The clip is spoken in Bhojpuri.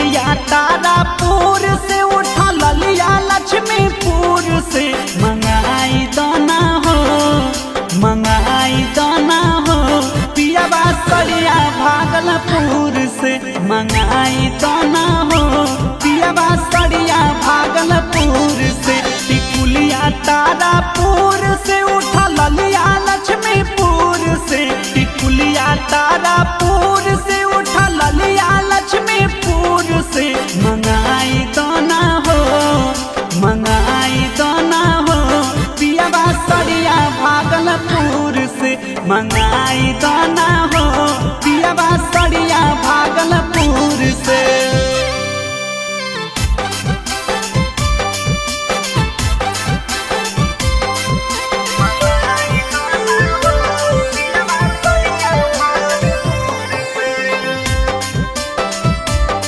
टिकुलिया तारापुर से उठा ललिया लक्ष्मीपुर से मंगाई दाना हो, मंगाई दाना हो। पियावा सड़िया भागलपुर से मंगाई दाना हो, पियावा सड़िया भागलपुर से। टिकुलिया तारापुर से उठा ललिया लक्ष्मीपुर